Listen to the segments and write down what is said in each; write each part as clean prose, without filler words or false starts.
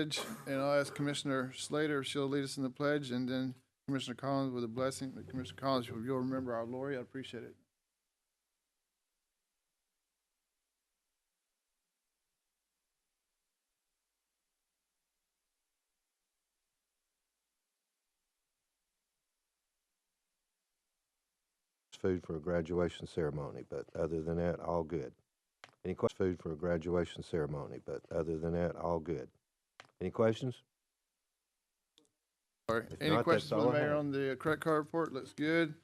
pledge, and I'll ask Commissioner Slater if she'll lead us in the pledge, and then Commissioner Collins with a blessing. Commissioner Collins, if you'll remember our Lori, I appreciate it. Food for a graduation ceremony, but other than that, all good. Any food for a graduation ceremony, but other than that, all good. Any questions? All right. If Any not, questions that's for the all I mayor have. on the credit card report? Looks good.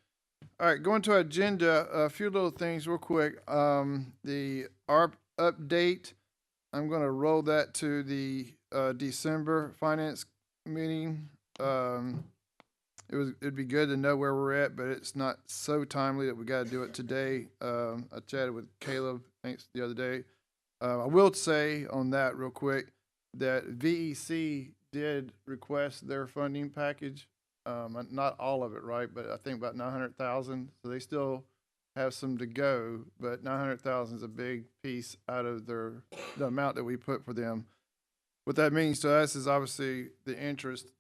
All right, going to our agenda, a few little things real quick. The ARP update, I'm going to roll that to the December finance meeting. It'd be good to know where we're at, but it's not so timely that we got to do it today. I chatted with Caleb, thanks, the other day. I will say on that real quick that VEC did request their funding package. Not all of it, right? But I think about 900,000. So they still have some to go, but 900,000 is a big piece out of the amount that we put for them. What that means to us is obviously the interest.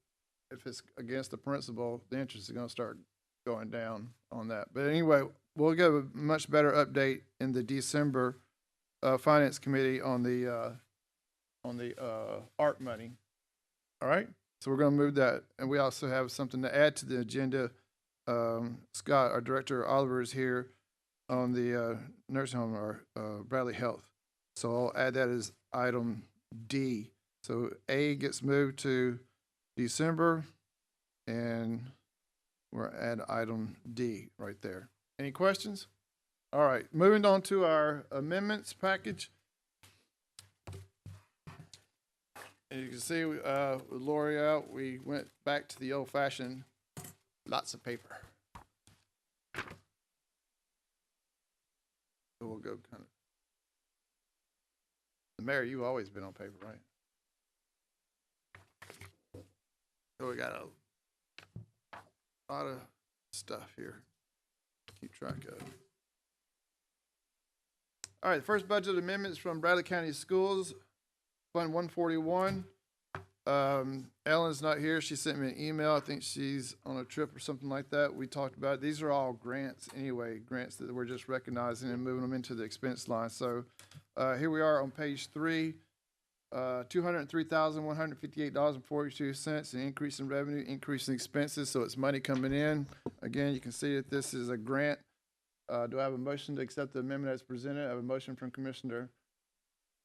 If it's against the principal, the interest is going to start going down on that. But anyway, we'll give a much better update in the December finance committee on the ARP money. All right, so we're going to move that, and we also have something to add to the agenda. Scott, our director Oliver, is here on the nursing home, or Bradley Health. So I'll add that as item D. So A gets moved to December, and we're at item D right there. Any questions? All right, moving on to our amendments package. And you can see with Lori out, we went back to the old-fashioned, lots of paper. So we'll go kind of. The mayor, you've always been on paper, right? So we got a lot of stuff here to keep track of. All right, the first budget amendments from Bradley County Schools, Fund 141. Ellen's not here. She sent me an email. I think she's on a trip or something like that. We talked about it. These are all grants anyway, grants that we're just recognizing and moving them into the expense line. So here we are on page 3. $203,158.42, an increase in revenue, increase in expenses, so it's money coming in. Again, you can see that this is a grant. Do I have a motion to accept the amendment as presented? I have a motion from Commissioner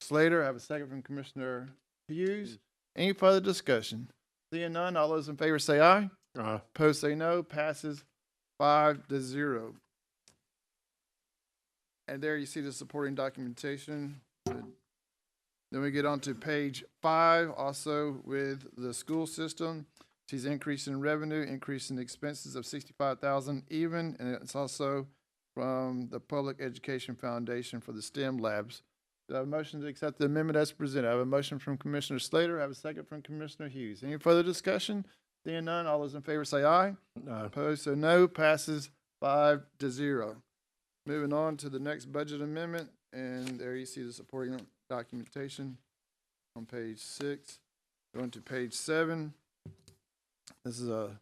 Slater. I have a second from Commissioner Hughes. Any further discussion? Seeing none, all those in favor say aye. Aye. Opposed say no. Passes 5-0. And there you see the supporting documentation. Then we get on to page 5, also with the school system. She's increasing revenue, increasing expenses of $65,000 even, and it's also from the Public Education Foundation for the STEM labs. Do I have a motion to accept the amendment as presented? I have a motion from Commissioner Slater. I have a second from Commissioner Hughes. Any further discussion? Seeing none, all those in favor say aye. Aye. Opposed, so no. Passes 5-0. Moving on to the next budget amendment, and there you see the supporting documentation on page 6. Going to page 7. This is a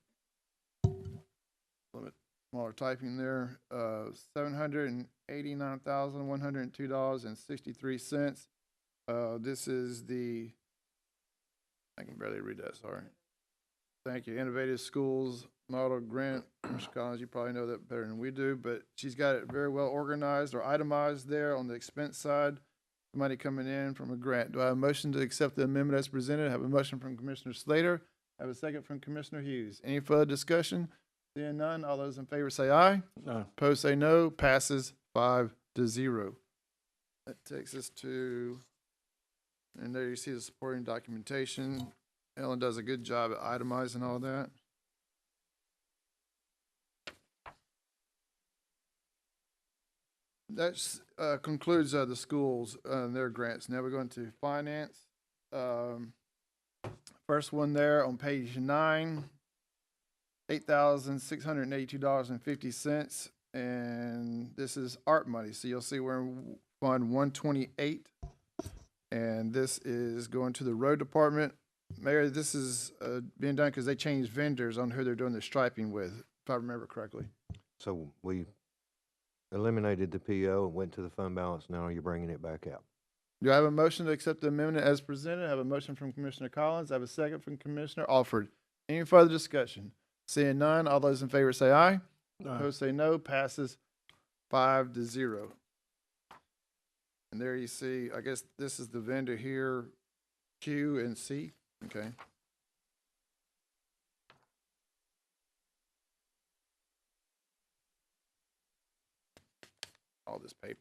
little bit smaller typing there. $789,102.63. This is the, I can barely read that, sorry. Thank you. Innovative Schools Model Grant. Mr. Collins, you probably know that better than we do, but she's got it very well organized or itemized there on the expense side. Money coming in from a grant. Do I have a motion to accept the amendment as presented? I have a motion from Commissioner Slater. I have a second from Commissioner Hughes. Any further discussion? Seeing none, all those in favor say aye. Aye. Opposed say no. Passes 5-0. That takes us to, and there you see the supporting documentation. Ellen does a good job at itemizing all that. That concludes the schools and their grants. Now we're going to finance. First one there on page 9, $8,682.50, and this is ARP money. So you'll see we're in Fund 128, and this is going to the road department. Mayor, this is being done because they changed vendors on who they're doing the striping with, if I remember correctly. So we eliminated the PO and went to the fund balance. Now you're bringing it back out. Do I have a motion to accept the amendment as presented? I have a motion from Commissioner Collins. I have a second from Commissioner Alford. Any further discussion? Seeing none, all those in favor say aye. Opposed say no. Passes 5-0. And there you see, I guess this is the vendor here, Q and C. Okay. All this paper.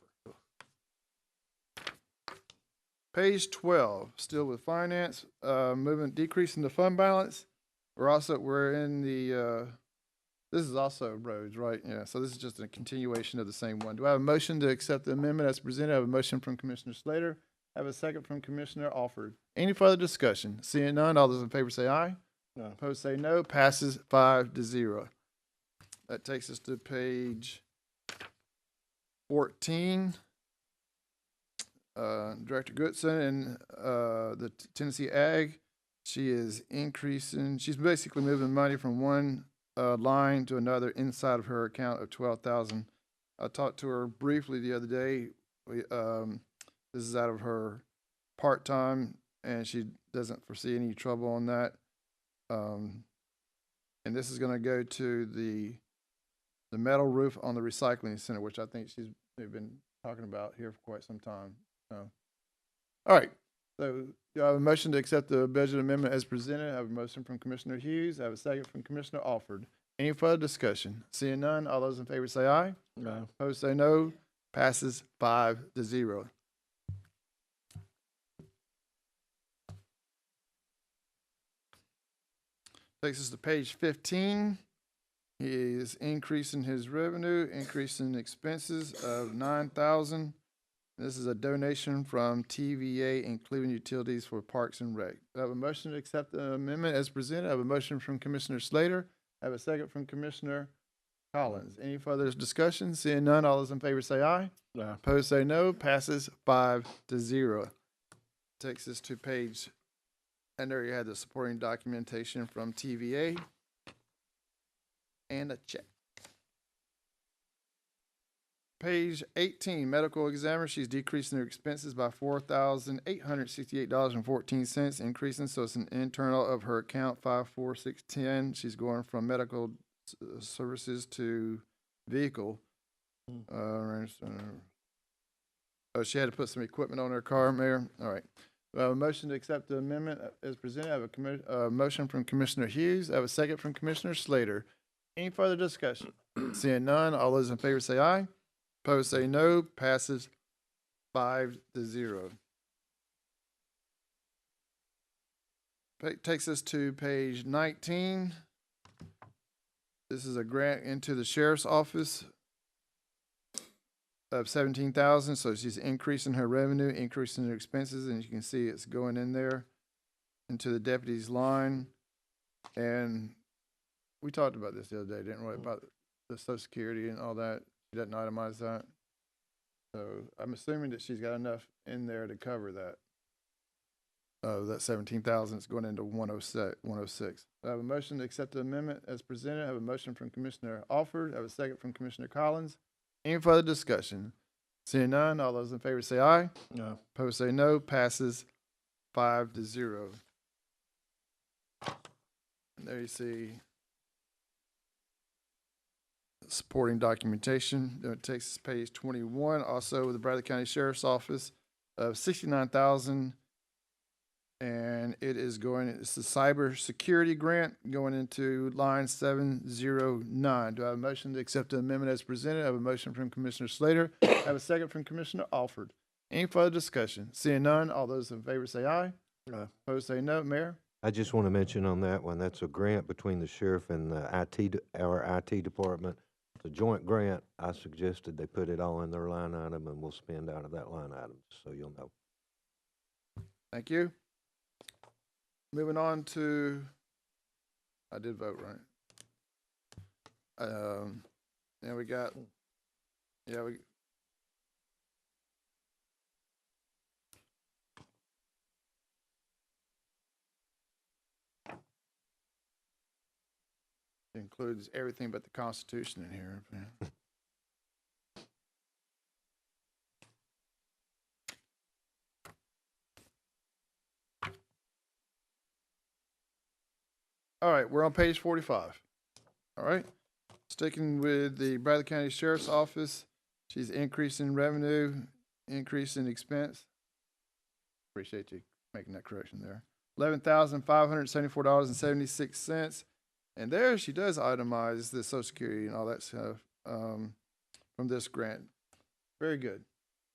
Page 12, still with finance, decreasing the fund balance. We're in the, this is also roads, right? Yeah, so this is just a continuation of the same one. Do I have a motion to accept the amendment as presented? I have a motion from Commissioner Slater. I have a second from Commissioner Alford. Any further discussion? Seeing none, all those in favor say aye. No. Opposed say no. Passes 5-0. That takes us to page 14. Director Goodson and the Tennessee Ag, she is increasing, she's basically moving money from one line to another inside of her account of 12,000. I talked to her briefly the other day. This is out of her part-time, and she doesn't foresee any trouble on that. And this is going to go to the metal roof on the recycling center, which I think they've been talking about here for quite some time. So, all right. So, do I have a motion to accept the budget amendment as presented? I have a motion from Commissioner Hughes. I have a second from Commissioner Alford. Any further discussion? Seeing none, all those in favor say aye. No. Opposed say no. Passes 5-0. Takes us to page 15. He is increasing his revenue, increasing expenses of $9,000. This is a donation from TVA, including utilities for Parks and Rec. I have a motion to accept the amendment as presented. I have a motion from Commissioner Slater. I have a second from Commissioner Collins. Any further discussion? Seeing none, all those in favor say aye. No. Opposed say no. Passes 5-0. Takes us to page, and there you had the supporting documentation from TVA and a check. Page 18, medical examiner, she's decreasing her expenses by $4,868.14, increasing, so it's an internal of her account 54610. She's going from medical services to vehicle. Oh, she had to put some equipment on her car, Mayor. All right. I have a motion to accept the amendment as presented. I have a motion from Commissioner Hughes. I have a second from Commissioner Slater. Any further discussion? Seeing none, all those in favor say aye. Opposed say no. Passes 5-0. Takes us to page 19. This is a grant into the sheriff's office of $17,000. So she's increasing her revenue, increasing her expenses, and you can see it's going in there into the deputy's line. And we talked about this the other day, didn't we? About the Social Security and all that. She doesn't itemize that. So I'm assuming that she's got enough in there to cover that. That 17,000 is going into 106. I have a motion to accept the amendment as presented. I have a motion from Commissioner Alford. I have a second from Commissioner Collins. Any further discussion? Seeing none, all those in favor say aye. No. Opposed say no. Passes 5-0. And there you see supporting documentation. It takes us to page 21. Also, the Bradley County Sheriff's Office of $69,000, and it's the cyber security grant going into line 709. Do I have a motion to accept the amendment as presented? I have a motion from Commissioner Slater. I have a second from Commissioner Alford. Any further discussion? Seeing none, all those in favor say aye. No. Opposed say no. Mayor? I just want to mention on that one, that's a grant between the sheriff and the our IT department. It's a joint grant. I suggested they put it all in their line item, and we'll spend out of that line item, so you'll know. Thank you. Moving on to, I did vote, right? Yeah, we got, includes everything but the Constitution in here. All right, we're on page 45. All right, sticking with the Bradley County Sheriff's Office, she's increasing revenue, increase in expense. Appreciate you making that correction there. $11,574.76. And there she does itemize the Social Security and all that stuff from this grant. Very good.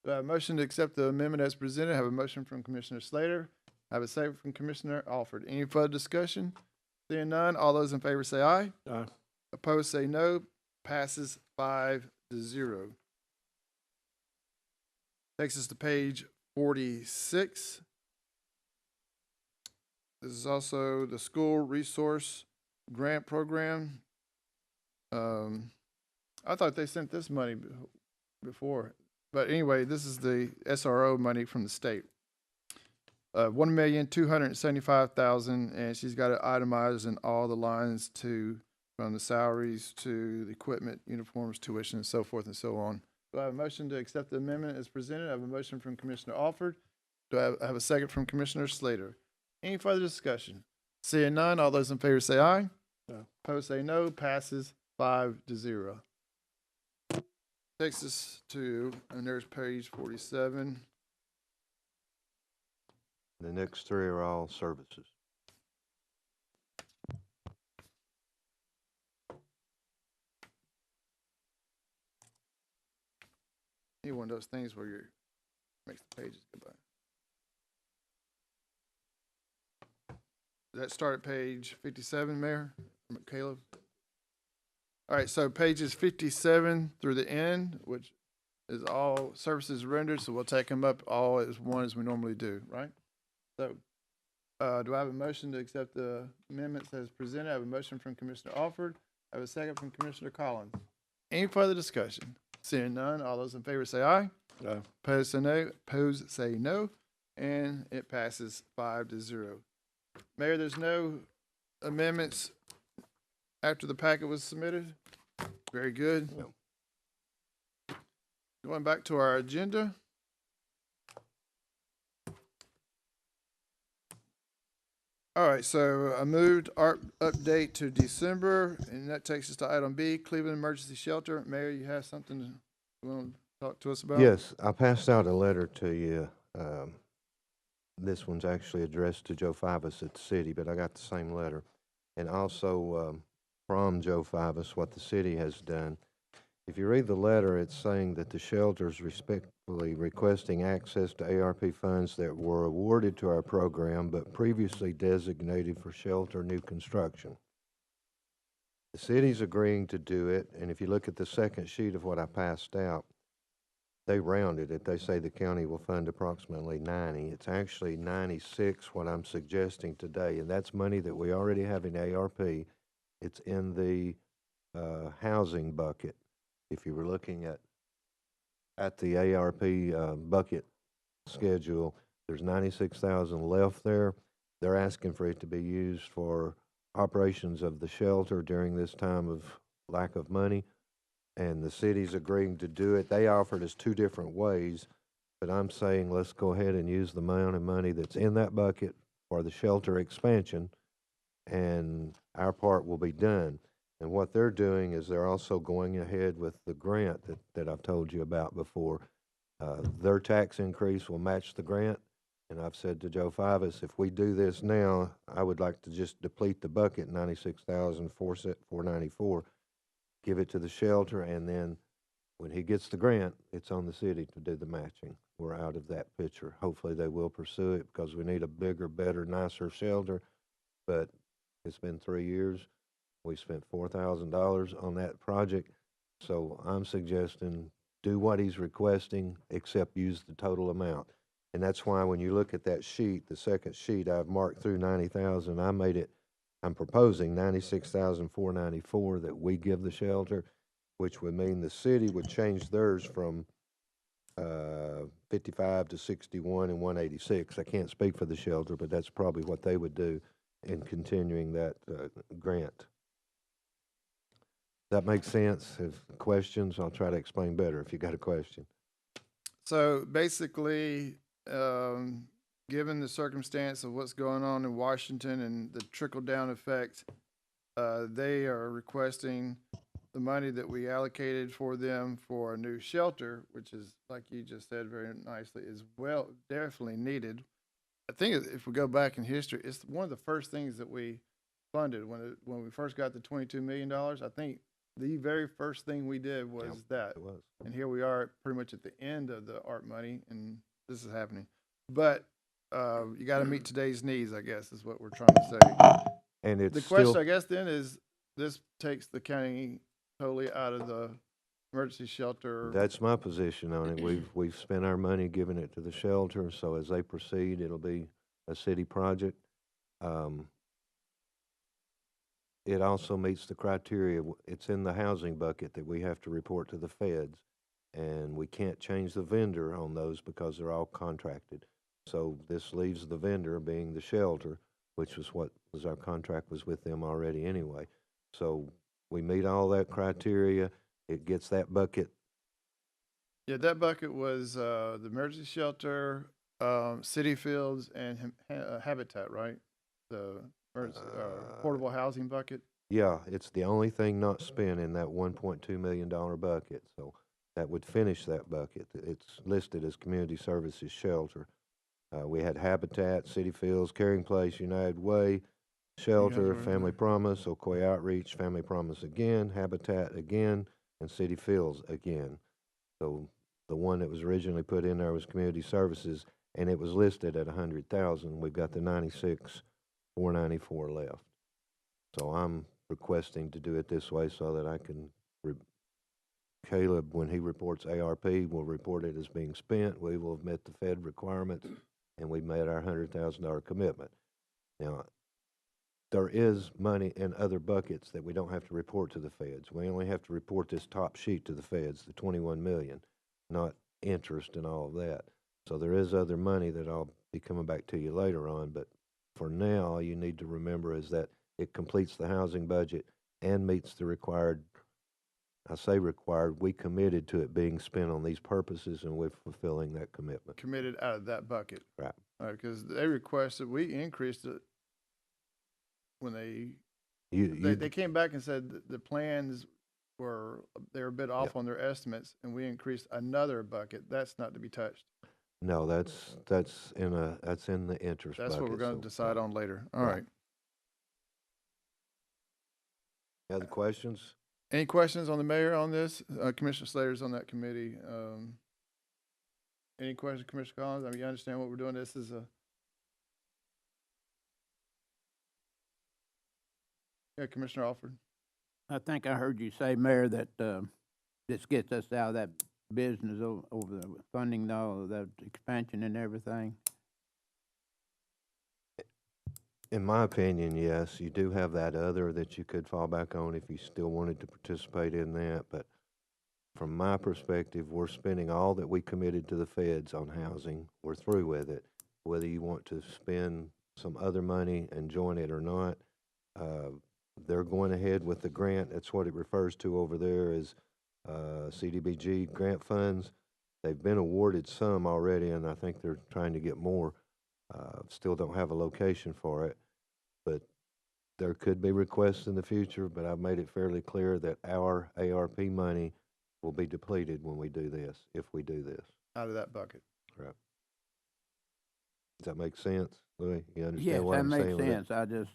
Do I have a motion to accept the amendment as presented? I have a motion from Commissioner Slater. I have a second from Commissioner Alford. Any further discussion? Seeing none, all those in favor say aye. Aye. Opposed say no. Passes 5-0. Takes us to page 46. This is also the school resource grant program. I thought they sent this money before, but anyway, this is the SRO money from the state. $1,275,000, and she's got it itemized in all the lines from the salaries to the equipment, uniforms, tuition, and so forth and so on. Do I have a motion to accept the amendment as presented? I have a motion from Commissioner Alford. Do I have a second from Commissioner Slater? Any further discussion? Seeing none, all those in favor say aye. No. Opposed say no. Passes 5-0. Takes us to, and there's page 47. The next three are all services. Any one of those things where you're makes the pages go by. Does that start at page 57, Mayor? Caleb? All right, so pages 57 through the end, which is all services rendered, so we'll take them up all as one as we normally do, right? So, do I have a motion to accept the amendments as presented? I have a motion from Commissioner Alford. I have a second from Commissioner Collins. Any further discussion? Seeing none, all those in favor say aye. Aye. Opposed say no. Opposed say no, and it passes 5-0. Mayor, there's no amendments after the packet was submitted. Very good. No. Going back to our agenda. All right, so I moved our update to December, and that takes us to item B, Cleveland Emergency Shelter. Mayor, you have something you want to talk to us about? Yes, I passed out a letter to you. This one's actually addressed to Joe Fivas at the city, but I got the same letter. And also from Joe Fivas, what the city has done. If you read the letter, it's saying that the shelter is respectfully requesting access to ARP funds that were awarded to our program but previously designated for shelter new construction. The city's agreeing to do it, and if you look at the second sheet of what I passed out, they rounded it. They say the county will fund approximately 90. It's actually 96, what I'm suggesting today, and that's money that we already have in ARP. It's in the housing bucket. If you were looking at the ARP bucket schedule, there's 96,000 left there. They're asking for it to be used for operations of the shelter during this time of lack of money, and the city's agreeing to do it. They offered us two different ways, but I'm saying let's go ahead and use the amount of money that's in that bucket for the shelter expansion, and our part will be done. And what they're doing is they're also going ahead with the grant that I've told you about before. Their tax increase will match the grant, and I've said to Joe Fivas, if we do this now, I would like to just deplete the bucket, $96,494, give it to the shelter, and then when he gets the grant, it's on the city to do the matching. We're out of that picture. Hopefully they will pursue it because we need a bigger, better, nicer shelter, but it's been 3 years. We spent $4,000 on that project, so I'm suggesting do what he's requesting, except use the total amount. And that's why when you look at that sheet, the second sheet, I've marked through 90,000. I'm proposing 96,494 that we give the shelter, which would mean the city would change theirs from 55 to 61 and 186. I can't speak for the shelter, but that's probably what they would do in continuing that grant. that make sense? If questions, I'll try to explain better if you got a question. So basically, given the circumstance of what's going on in Washington and the trickle down effect, they are requesting the money that we allocated for them for a new shelter, which is, like you just said very nicely, is well, definitely needed. I think if we go back in history, it's one of the first things that we funded when we first got the $22 million. I think the very first thing we did was Yep, that, it was. and here we are, pretty much at the end of the art money, and this is happening. But you got to meet today's needs, I guess, is what we're trying to say. And it's The question, still, I guess, then is this takes the county totally out of the emergency shelter. that's my position on it. We've spent our money giving it to the shelter, so as they proceed, it'll be a city project. Um, It also meets the criteria. It's in the housing bucket that we have to report to the feds, and we can't change the vendor on those because they're all contracted. So this leaves the vendor being the shelter, which was what was our contract was with them already anyway. So we meet all that criteria. It gets that bucket. Yeah, that bucket was the emergency shelter, city fields, and habitat, right? The portable housing bucket. Yeah, it's the only thing not spent in that $1.2 million bucket. So that would finish that bucket. It's listed as community services shelter. We had Habitat, City Fields, Caring Place, United Way, Shelter, Way. Family Promise, Ocoee Outreach, Family Promise again, Habitat again, and City Fields again. So the one that was originally put in there was Community Services, and it was listed at 100,000. We've got the 96,494 left. So I'm requesting to do it this way so that I can, Caleb, when he reports ARP, will report it as being spent. We will have met the Fed requirements, and we met our $100,000 commitment. Now, there is money in other buckets that we don't have to report to the feds. We only have to report this top sheet to the feds, the 21 million, not interest and all of that. So there is other money that I'll be coming back to you later on, but for now, all you need to remember is that it completes the housing budget and meets the required, I say required, we committed to it being spent on these purposes, and we're fulfilling that commitment. Committed out of that bucket. Right. Because they requested, we increased it when they came back and said that the plans they were a bit off on their estimates, and we increased another bucket. That's not to be touched. No, that's in the interest That's what we're bucket, going to so, decide on later. All Right. right. Other questions? Any questions on the mayor on this? Commissioner Slater's on that committee. Any questions, Commissioner Collins? I mean, you understand what we're doing? This is yeah, Commissioner Alford. I think I heard you say, Mayor, that this gets us out of that business over the funding, all of that expansion and everything. In my opinion, yes, you do have that other that you could fall back on if you still wanted to participate in that, but from my perspective, we're spending all that we committed to the feds on housing. We're through with it. Whether you want to spend some other money and join it or not, they're going ahead with the grant. That's what it refers to over there as CDBG grant funds. They've been awarded some already, and I think they're trying to get more. Still don't have a location for it, but there could be requests in the future, but I've made it fairly clear that our ARP money will be depleted when we do this, if we do this. Out of that bucket. Right. Does that make sense, Louis? You understand Yes, what that I'm makes saying with sense.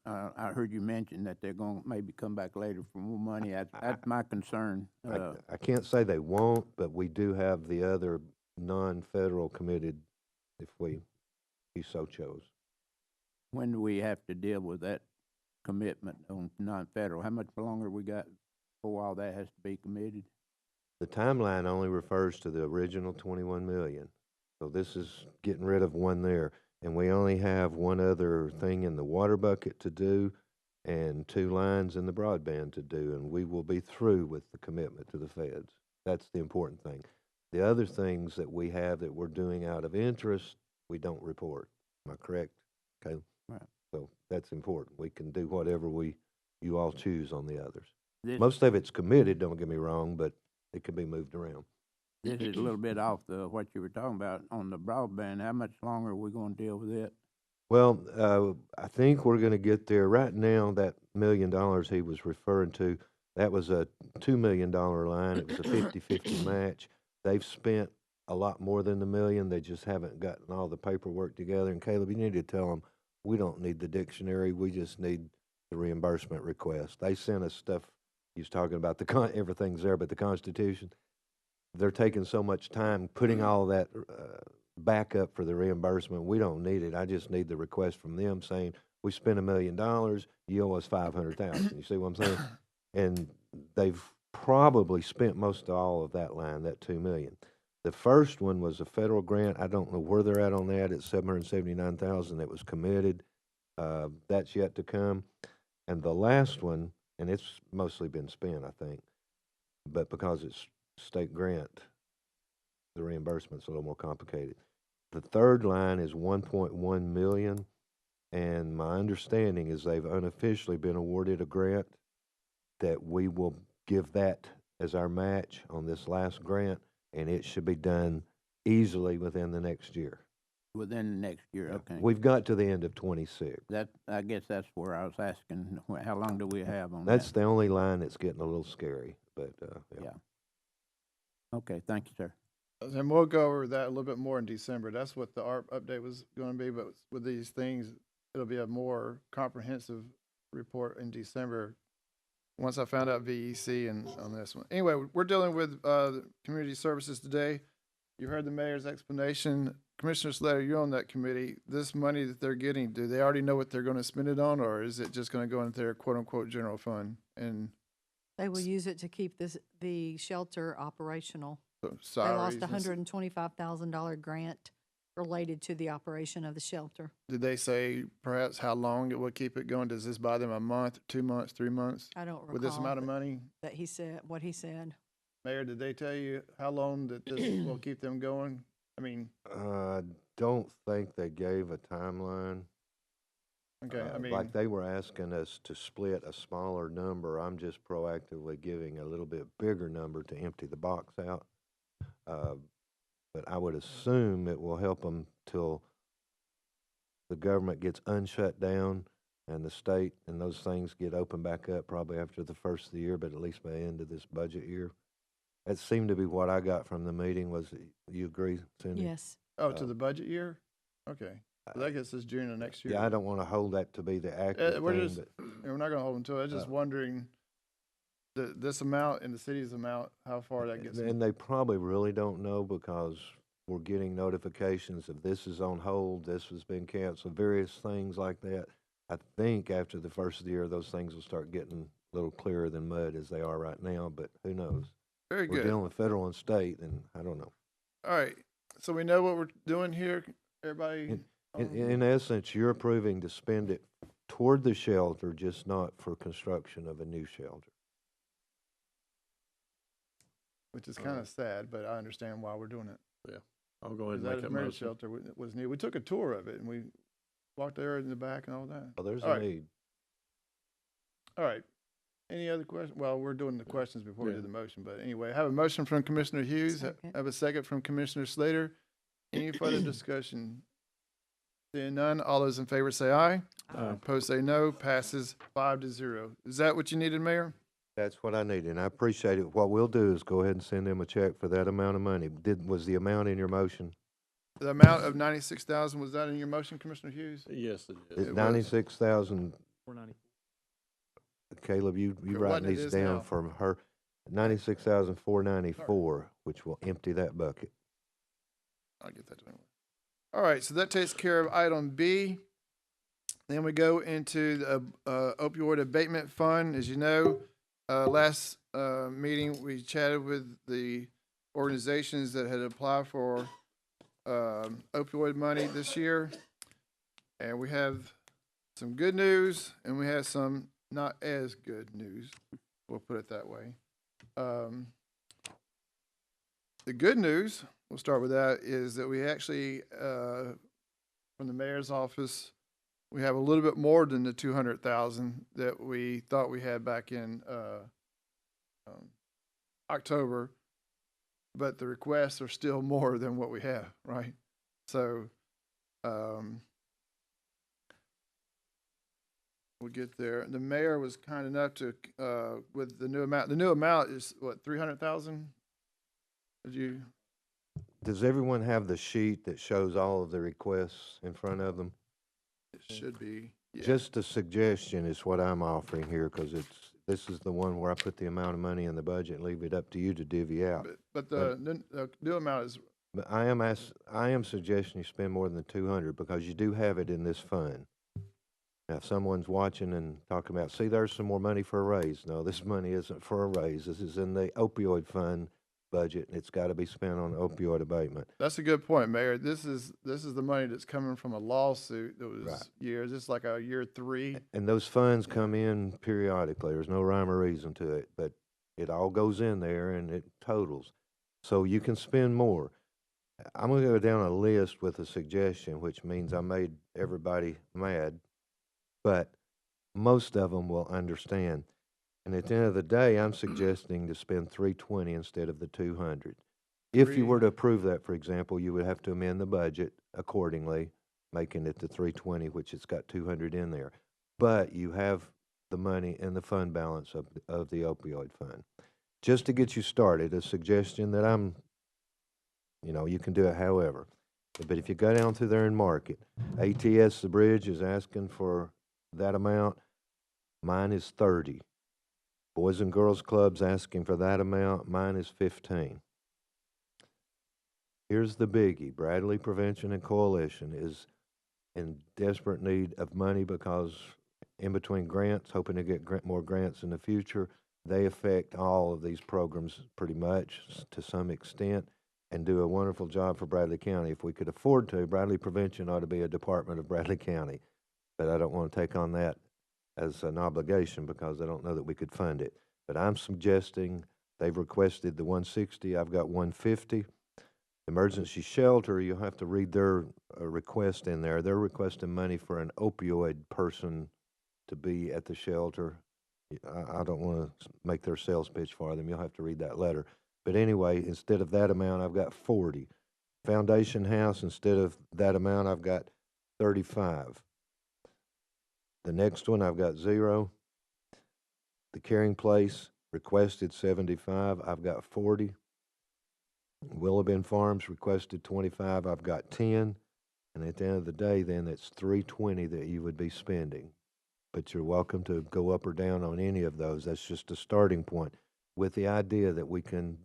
I heard you mention that they're going to maybe come back later for more money. That's my concern. I can't say they won't, but we do have the other non-federal committed if we so chose. When do we have to deal with that commitment on non-federal? How much longer we got before all that has to be committed? The timeline only refers to the original 21 million. So this is getting rid of one there. And we only have one other thing in the water bucket to do and 2 lines in the broadband to do, and we will be through with the commitment to the feds. That's the important thing. The other things that we have that we're doing out of interest, we don't report. Am I correct? Okay. Right. So that's important. We can do whatever you all choose on the others. This, Most of it's committed, don't get me wrong, but it can be moved around. this is a little bit off the, what you were talking about on the broadband. How much longer are we gonna deal with it? Well, I think we're gonna get there. Right now, that $1 million he was referring to, that was a $2 million line. It was a 50-50 match. They've spent a lot more than the million. They just haven't gotten all the paperwork together. And Caleb, you need to tell them, we don't need the dictionary. We just need the reimbursement request. They sent us stuff. He was talking about everything's there, but the Constitution. They're taking so much time putting all that backup for the reimbursement. We don't need it. I just need the request from them saying, we spent $1 million, you owe us 500,000. You see what I'm saying? And they've probably spent most of all of that line, that 2 million. The first one was a federal grant. I don't know where they're at on that. It's 779,000 that was committed. That's yet to come. And the last one, and it's mostly been spent, I think, but because it's state grant, the reimbursement's a little more complicated. The third line is 1.1 million, and my understanding is they've unofficially been awarded a grant that we will give that as our match on this last grant, and it should be done easily within the next year. Within the next year, okay. We've got to the end of 26. That, I guess that's where I was asking, how long do we have on That's that? the only line that's getting a little scary, but yeah. Yeah. Okay, thank you, sir. And we'll go over that a little bit more in December. That's what the ARP update was going to be, but with these things, it'll be a more comprehensive report in December. Once I found out VEC and on this one. Anyway, we're dealing with community services today. You heard the mayor's explanation. Commissioner Slater, you're on that committee. This money that they're getting, do they already know what they're going to spend it on, or is it just going to go into their quote-unquote general fund and They will use it to keep the shelter operational. They salaries? lost a $125,000 grant related to the operation of the shelter. Did they say perhaps how long it will keep it going? Does this buy them a month, 2 months, 3 months? I don't With this amount recall of money? that he said, what he said. Mayor, did they tell you how long that this will keep them going? I mean, I don't think they gave a timeline. okay, I mean, Like they were asking us to split a smaller number. I'm just proactively giving a little bit bigger number to empty the box out. But I would assume it will help them till the government gets unshut down and the state and those things get opened back up probably after the first of the year, but at least by the end of this budget year. That seemed to be what I got from the meeting. Was you agree, Cindy? Yes. oh, to the budget year? Okay, so that gets us June of next year. Yeah, I don't want to hold that to be the accurate We're thing, just, but we're not gonna hold them to it. I was just wondering, this amount and the city's amount, how far that gets. them. and they probably really don't know because we're getting notifications of this is on hold, this has been canceled, various things like that. I think after the first of the year, those things will start getting a little clearer than mud as they are right now, but who knows? Very We're good. dealing with federal and state, and I don't know. All right, so we know what we're doing here, everybody? In essence, you're approving to spend it toward the shelter, just not for construction of a new shelter. Which is kind of sad, but I understand why we're doing it. I'll go ahead and That make that marriage motion. shelter was new. We took a tour of it and we walked there in the back and all that. Well, there's All a right. need. All right. Any other questions? Well, we're doing the questions before we do Yeah. the motion, but anyway, I have a motion from Commissioner Hughes. I Second. have a second from Commissioner Slater. Any further discussion? Seeing none, all those in favor say aye. Opposed say no. Passes 5-0. Is that what you needed, Mayor? That's what I need, and I appreciate it. What we'll do is go ahead and send them a check for that amount of money. Was the amount in your motion? The amount of 96,000, was that in your motion, Commissioner Hughes? Yes, it It's is. was. 96,000. 490. Caleb, you Okay, writing what it these is down now. from her, 96,494, which will empty that bucket. I'll get that done. All right, so that takes care of item B. Then we go into the opioid abatement fund. As you know, last meeting, we chatted with the organizations that had applied for opioid money this year. And we have some good news and we have some not as good news. We'll put it that way. The good news, we'll start with that, is that we actually, from the mayor's office, we have a little bit more than the 200,000 that we thought we had back in October, but the requests are still more than what we have, right? So, we'll get there. The mayor was kind enough to, with the new amount is what, 300,000? Did you, Does everyone have the sheet that shows all of the requests in front of them? it should be, yeah. Just a suggestion is what I'm offering here, because this is the one where I put the amount of money in the budget and leave it up to you to divvy out. But the new amount is, But I am suggesting you spend more than the 200, because you do have it in this fund. Now, if someone's watching and talking about, see, there's some more money for a raise. No, this money isn't for a raise. This is in the opioid fund budget, and it's got to be spent on opioid abatement. that's a good point, Mayor. This is the money that's coming from a lawsuit that was Right. years. It's like a year 3. And those funds come in periodically. There's no rhyme or reason to it, but it all goes in there and it totals. So you can spend more. I'm gonna go down a list with a suggestion, which means I made everybody mad, but most of them will understand. And at the end of the day, I'm suggesting to spend 320 instead of the 200. If you were to approve that, for example, you would have to amend the budget accordingly, making it to 320, which it's got 200 in there. But you have the money in the fund balance of the opioid fund. Just to get you started, a suggestion that you can do it however. But if you go down through there and mark it, ATS, the bridge, is asking for that amount. Mine is 30. Boys and Girls Club's asking for that amount. Mine is 15. Here's the biggie. Bradley Prevention and Coalition is in desperate need of money because in between grants, hoping to get more grants in the future, they affect all of these programs pretty much to some extent and do a wonderful job for Bradley County. If we could afford to, Bradley Prevention ought to be a department of Bradley County. But I don't want to take on that as an obligation because I don't know that we could fund it. But I'm suggesting they've requested the 160. I've got 150. Emergency shelter, you'll have to read their request in there. They're requesting money for an opioid person to be at the shelter. I don't want to make their sales pitch for them. You'll have to read that letter. But anyway, instead of that amount, I've got 40. Foundation House, instead of that amount, I've got 35. The next one, I've got 0. The Caring Place requested 75. I've got 40. Willow Bend Farms requested 25. I've got 10. And at the end of the day, then it's 320 that you would be spending. But you're welcome to go up or down on any of those. That's just a starting point with the idea that we can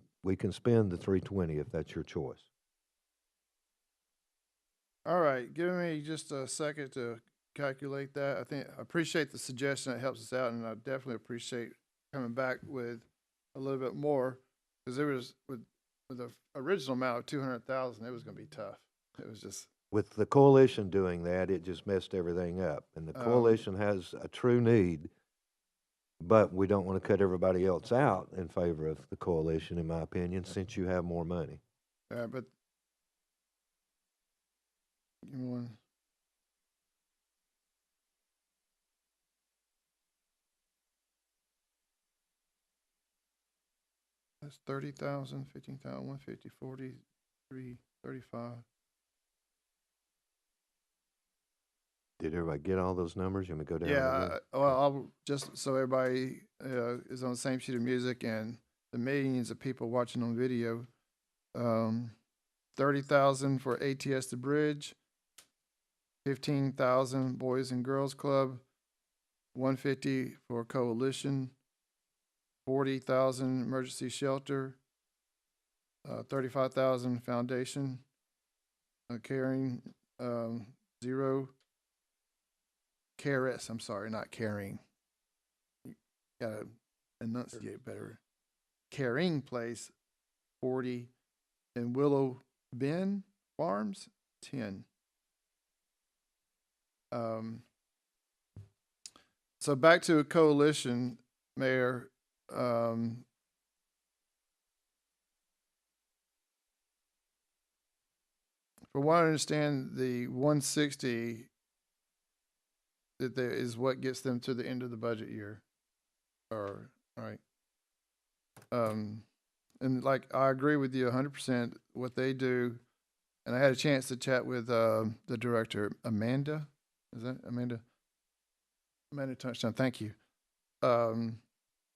spend the 320 if that's your choice. All right, give me just a second to calculate that. I appreciate the suggestion. It helps us out, and I definitely appreciate coming back with a little bit more because there was with the original amount of 200,000, it was going to be tough. It was just With the coalition doing that, it just messed everything up. And the coalition has a true need, but we don't want to cut everybody else out in favor of the coalition, in my opinion, since you have more money. but give me one. That's 30,000, 15,000, 150, 40, 3, 35. Did everybody get all those numbers? You want me to go down? Yeah, well, I'll just so everybody is on the same sheet of music and the millions of people watching on video. 30,000 for ATS the Bridge, 15,000 Boys and Girls Club, 150 for Coalition, 40,000 Emergency Shelter, 35,000 Foundation, Caring, 0. CARES, I'm sorry, not caring. You gotta enunciate better. Caring Place, 40, and Willow Bend Farms, 10. So back to a coalition, Mayor. From what I understand, the 160 that there is what gets them to the end of the budget year. Or, all right. And like, I agree with you 100% what they do. And I had a chance to chat with, the director, Amanda. Is that Amanda? Amanda Touchdown, thank you.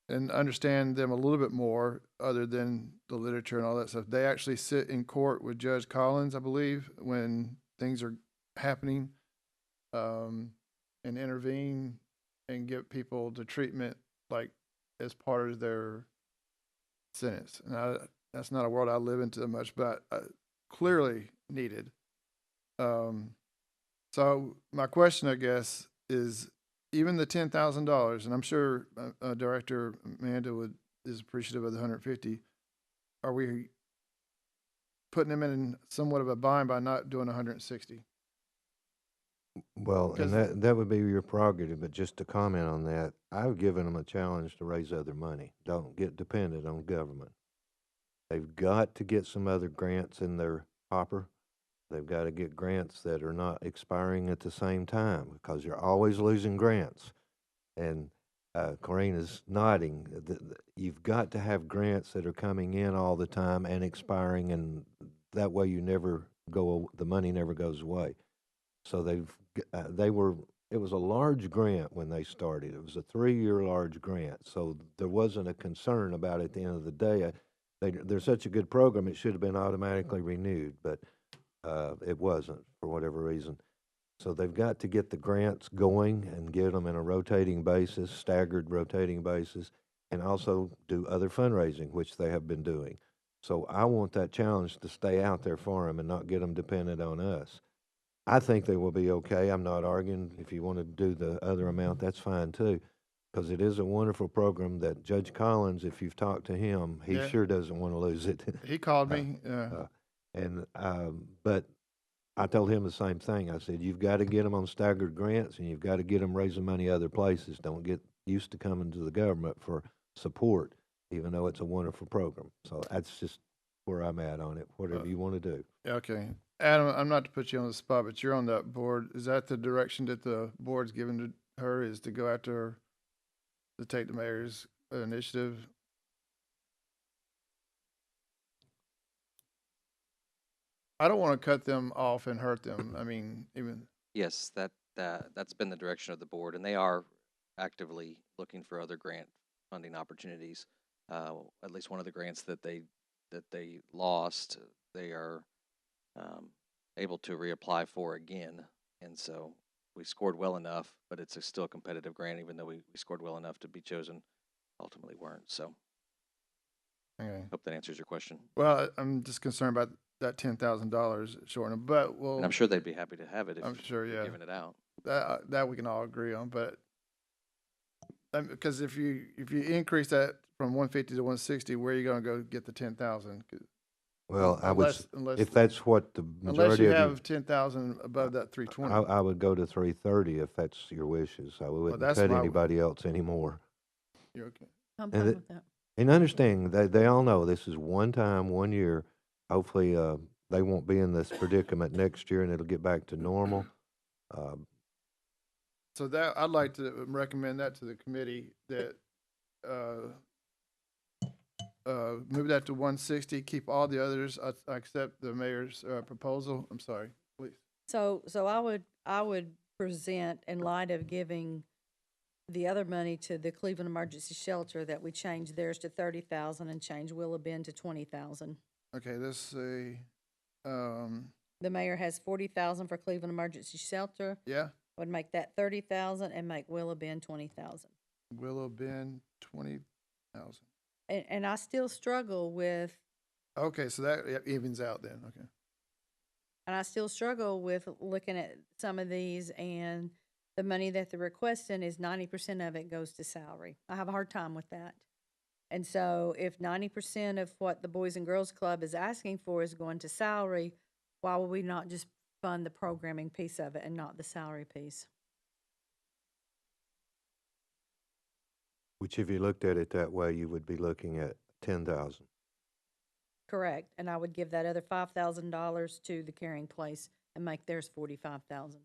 And understand them a little bit more other than the literature and all that stuff. They actually sit in court with Judge Collins, I believe, when things are happening, and intervene and give people the treatment like as part of their sentence. And that's not a world I live into much, but clearly needed. So my question, I guess, is even the $10,000, and I'm sure Director Amanda is appreciative of the 150. Are we putting them in somewhat of a bind by not doing 160? Well, and 'Cause- that would be your prerogative, but just to comment on that, I've given them a challenge to raise other money. Don't get dependent on government. They've got to get some other grants in their hopper. They've got to get grants that are not expiring at the same time, because you're always losing grants. And Corinna's nodding. You've got to have grants that are coming in all the time and expiring, and that way you never the money never goes away. So it was a large grant when they started. It was a 3-year large grant. So there wasn't a concern about it at the end of the day. They're such a good program, it should have been automatically renewed, but it wasn't for whatever reason. So they've got to get the grants going and get them in a rotating basis, staggered rotating basis, and also do other fundraising, which they have been doing. So I want that challenge to stay out there for them and not get them dependent on us. I think they will be okay. I'm not arguing. If you want to do the other amount, that's fine too, because it is a wonderful program that Judge Collins, if you've talked to him, he Yeah. sure doesn't want to lose it. He called me. But I told him the same thing. I said, you've got to get them on staggered grants, and you've got to get them raising money other places. Don't get used to coming to the government for support, even though it's a wonderful program. So that's just where I'm at on it, whatever you want to do. Okay. Adam, I'm not to put you on the spot, but you're on that board. Is that the direction that the board's given to her, is to go after her, to take the mayor's initiative? I don't want to cut them off and hurt them. I mean, even, Yes, that's been the direction of the board, and they are actively looking for other grant funding opportunities. At least one of the grants that they lost, they are able to reapply for again. And so we scored well enough, but it's still a competitive grant, even though we scored well enough to be chosen. Ultimately weren't. So okay. hope that answers your question. Well, I'm just concerned about that $10,000 short, but And I'm sure they'd be happy to have it if I'm sure, you're yeah. giving it out. That we can all agree on, but because if you increase that from 150 to 160, where are you going to go get the 10,000? Well, Unless if that's what the unless majority you of have 10,000 above that 320. I would go to 330 if that's your wishes. I wouldn't that's cut my- anybody else anymore. You're okay. I'm And fine it- with that. And understand, they all know this is one time, 1 year. Hopefully, they won't be in this predicament next year and it'll get back to normal. So that I'd like to recommend that to the committee, that move that to 160, keep all the others. I accept the mayor's proposal. I'm sorry, please. So I would present, in light of giving the other money to the Cleveland Emergency Shelter, that we change theirs to 30,000 and change Willow Bend to 20,000. Okay, let's see. The mayor has 40,000 for Cleveland Emergency Shelter. Yeah, Would make that 30,000 and make Willow Bend 20,000. Willow Bend, 20,000. And I still struggle with, Okay, so that evens out then. Okay. and I still struggle with looking at some of these, and the money that they're requesting is 90% of it goes to salary. I have a hard time with that. And so if 90% of what the Boys and Girls Club is asking for is going to salary, why would we not just fund the programming piece of it and not the salary piece? Which if you looked at it that way, you would be looking at 10,000. Correct. And I would give that other $5,000 to the Caring Place and make theirs 45,000.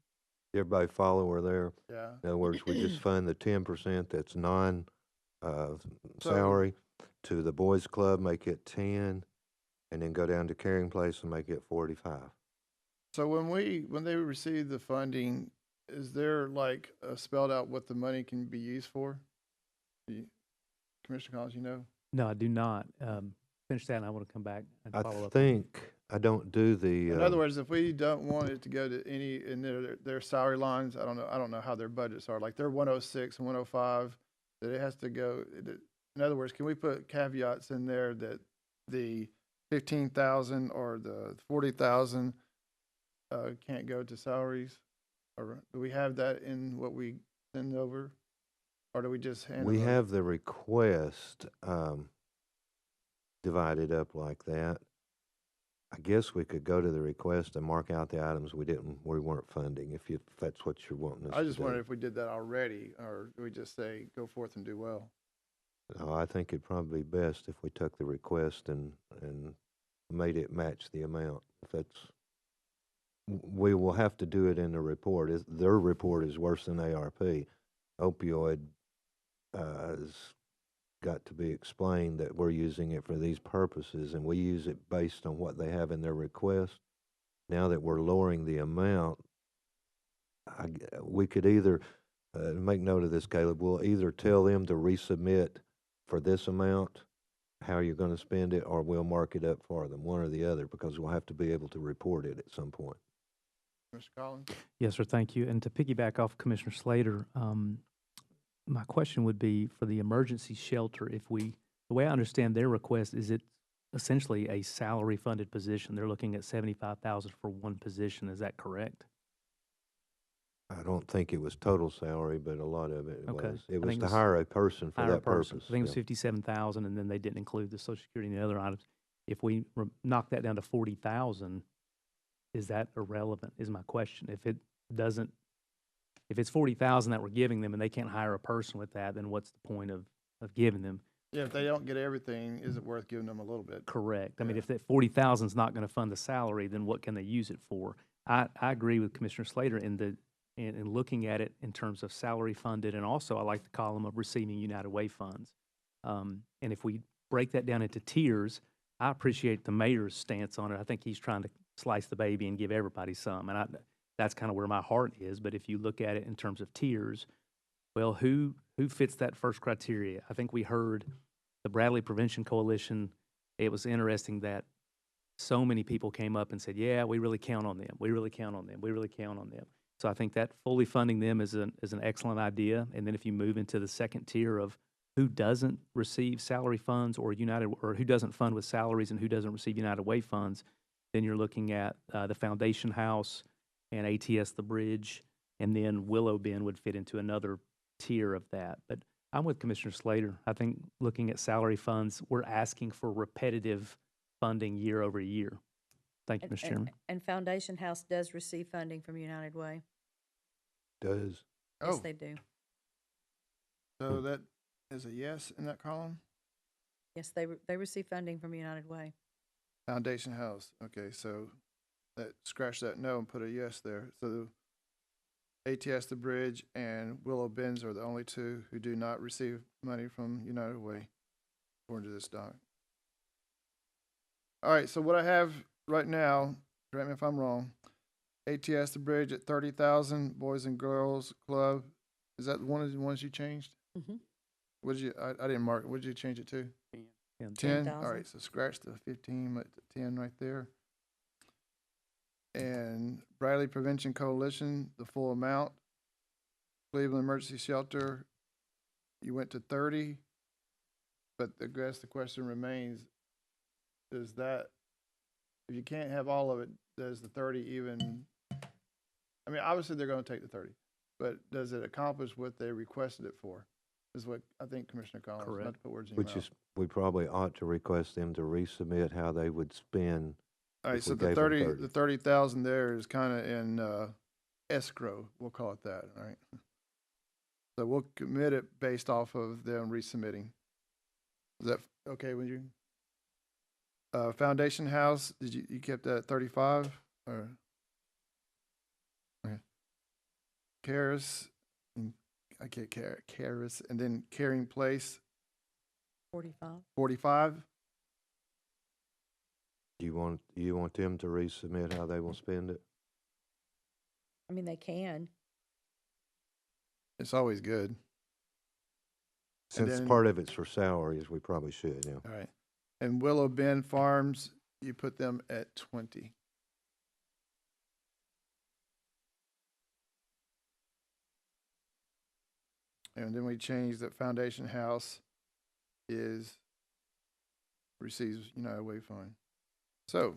Everybody follow her there? Yeah. In other words, we just fund the 10% that's non salary, to the boys club, make it 10, and then go down to Caring Place and make it 45. So when they receive the funding, is there like spelled out what the money can be used for? Commissioner Collins, you know? No, I do not. Finish that and I want to come back and I follow up. on it. think, I don't do the. In other words, if we don't want it to go to any in their salary lines, I don't know how their budgets are. Like they're 106 and 105, that it has to go. In other words, can we put caveats in there that the 15,000 or the 40,000 can't go to salaries? Or do we have that in what we send over, or do we just hand? We them over? have the request divided up like that. I guess we could go to the request and mark out the items we weren't funding, if that's what you're wanting us to I do. just wondered if we did that already, or do we just say go forth and do well? No, I think it'd probably be best if we took the request and made it match the amount. If that's, we will have to do it in the report. Their report is worse than ARP. Opioid has got to be explained that we're using it for these purposes, and we use it based on what they have in their request. Now that we're lowering the amount, we could either, make note of this, Caleb, we'll either tell them to resubmit for this amount, how you're going to spend it, or we'll mark it up for them, one or the other, because we'll have to be able to report it at some point. Mr. Collins? Yes, sir, thank you. And to piggyback off Commissioner Slater, my question would be for the emergency shelter, the way I understand their request is it essentially a salary funded position. They're looking at 75,000 for one position. Is that correct? I don't think it was total salary, but a lot of it Okay. was. I It was think to it was hire a person for Hire a that person. purpose. I think it was yeah. 57,000 and then they didn't include the Social Security and the other items. If we knock that down to 40,000, is that irrelevant is my question. If it's 40,000 that we're giving them and they can't hire a person with that, then what's the point of giving them? Yeah, if they don't get everything, is it worth giving them a little bit? Correct. I mean, Yeah. if that 40,000 is not going to fund the salary, then what can they use it for? I agree with Commissioner Slater in looking at it in terms of salary funded, and also I like the column of receiving United Way funds. And if we break that down into tiers, I appreciate the mayor's stance on it. I think he's trying to slice the baby and give everybody some, and that's kind of where my heart is. But if you look at it in terms of tiers, well, who fits that first criteria? I think we heard the Bradley Prevention Coalition. It was interesting that so many people came up and said, yeah, we really count on them. We really count on them. We really count on them. So I think that fully funding them is an excellent idea. And then if you move into the second tier of who doesn't receive salary funds or who doesn't fund with salaries and who doesn't receive United Way funds, then you're looking at the Foundation House and ATS The Bridge, and then Willow Bend would fit into another tier of that. But I'm with Commissioner Slater. I think looking at salary funds, we're asking for repetitive funding year over year. Thank you, Mr. Chairman. And Foundation House does receive funding from United Way. Does. Yes, Oh, they do. so that is a yes in that column? Yes, they receive funding from United Way. Foundation House, okay, so scratch that no and put a yes there. So ATS The Bridge and Willow Bends are the only two who do not receive money from United Way, according to this doc. All right, so what I have right now, correct me if I'm wrong, ATS The Bridge at 30,000, Boys and Girls Club, is that one of the ones you changed? Mhm. What did you, I didn't mark, what did you change it to? 10? 10,000. All right, so scratch the 15, at the 10 right there. And Bradley Prevention Coalition, the full amount. Cleveland Emergency Shelter, you went to 30, but I guess the question remains, does that, if you can't have all of it, does the 30 even, I mean, obviously they're gonna take the 30, but does it accomplish what they requested it for? Is what I think Commissioner Collins, not Correct. to put words in your Which mouth. is, we probably ought to request them to resubmit how they would spend. All right, if so we the gave them 30, 30. the 30,000 there is kind of in escrow, we'll call it that, all right? So we'll commit it based off of them resubmitting. Is that okay with you? Foundation House, you kept that at 35 or? Okay. Caris, I can't care, Caris, and then Caring Place, 45. 45? You want them to resubmit how they will spend it? I mean, they can. It's always good. Since then- part of it's for salaries, we probably should, yeah. All right. And Willow Bend Farms, you put them at 20. And then we changed that Foundation House receives United Way Fund. So,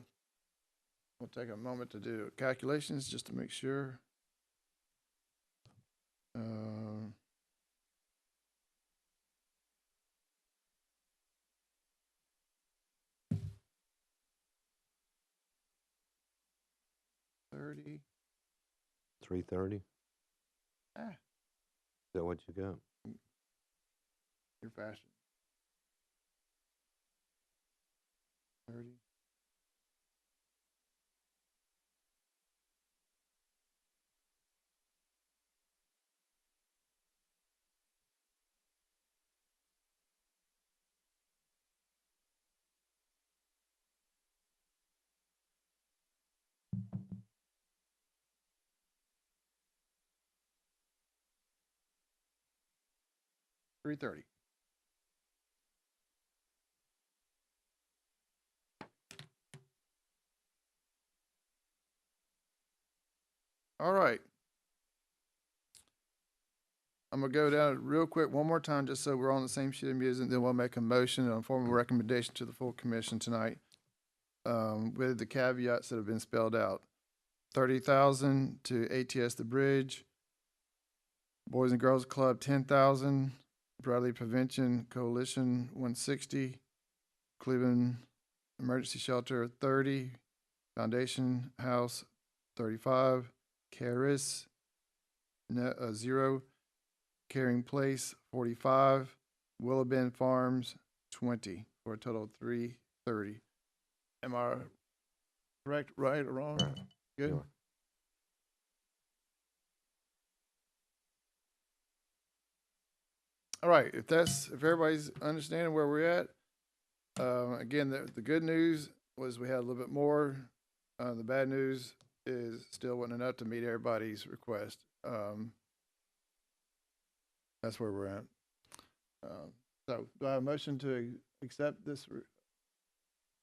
we'll take a moment to do calculations just to make sure. Um, $30. 330? Ah. Is that what you got? You're faster. 30. $330. All right. I'm gonna go down it real quick one more time, just so we're on the same sheet of music, then we'll make a motion and a formal recommendation to the full commission tonight. With the caveats that have been spelled out. 30,000 to ATS The Bridge. Boys and Girls Club, 10,000. Bradley Prevention Coalition, 160. Cleveland Emergency Shelter, 30. Foundation House, 35. Caris, 0. Caring Place, 45. Willow Bend Farms, 20, for a total of 330. Am I correct, right, or wrong? Right. Good? You are. All right, if everybody's understanding where we're at, again, the good news was we had a little bit more. The bad news is still wasn't enough to meet everybody's request. That's where we're at. So do I have a motion to accept this?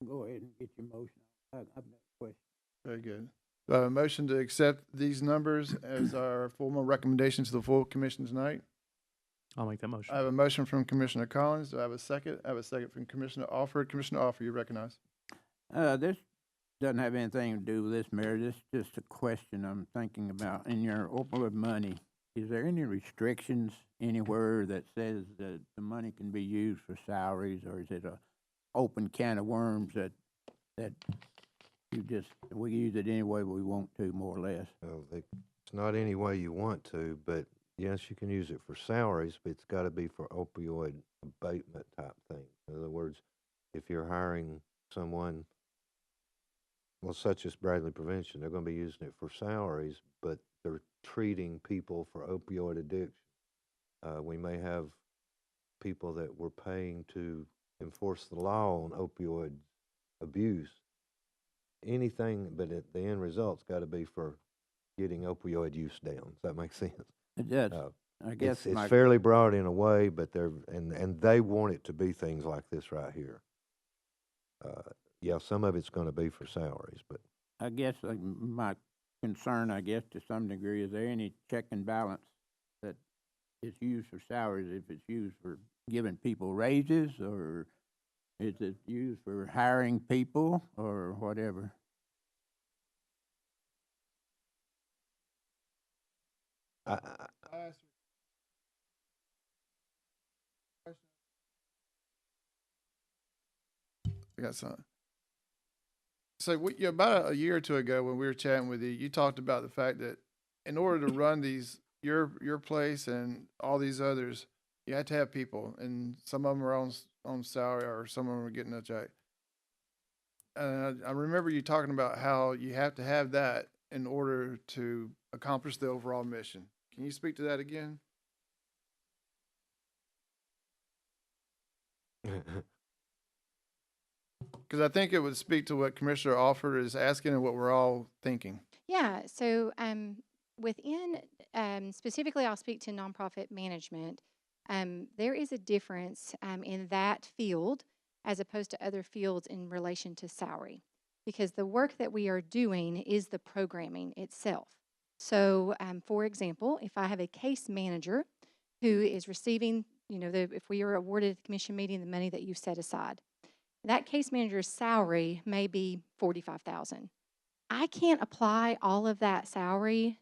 Go ahead and get your motion. I've got a question. Very good. Do I have a motion to accept these numbers as our formal recommendation to the full commission tonight? I'll make that motion. I have a motion from Commissioner Collins. Do I have a second? I have a second from Commissioner Alford. Commissioner Alford, you recognize. This doesn't have anything to do with this, Mayor. This is just a question I'm thinking about. In your opioid money, is there any restrictions anywhere that says that the money can be used for salaries, or is it a open can of worms that we use it any way we want to, more or less? Well, it's not any way you want to, but yes, you can use it for salaries, but it's got to be for opioid abatement type thing. In other words, if you're hiring someone, well, such as Bradley Prevention, they're going to be using it for salaries, but they're treating people for opioid addiction. We may have people that we're paying to enforce the law on opioid abuse. Anything, but the end result's got to be for getting opioid use down. Does that make sense? It does. Uh, I guess it's fairly broad in a way, but and they want it to be things like this right here. Yeah, some of it's going to be for salaries, but I guess my concern, I guess, to some degree, is there any check and balance that it's used for salaries, if it's used for giving people raises, or is it used for hiring people, or whatever? I I got something. So about a year or two ago, when we were chatting with you, you talked about the fact that in order to run these, your place and all these others, you had to have people, and some of them are on salary, or some of them are getting a check. And I remember you talking about how you have to have that in order to accomplish the overall mission. Can you speak to that again? Because I think it would speak to what Commissioner Alford is asking and what we're all thinking. Yeah, so within specifically, I'll speak to nonprofit management. There is a difference in that field as opposed to other fields in relation to salary, because the work that we are doing is the programming itself. So, for example, if I have a case manager who is receiving, if we are awarded at the commission meeting the money that you set aside, that case manager's salary may be 45,000. I can't apply all of that salary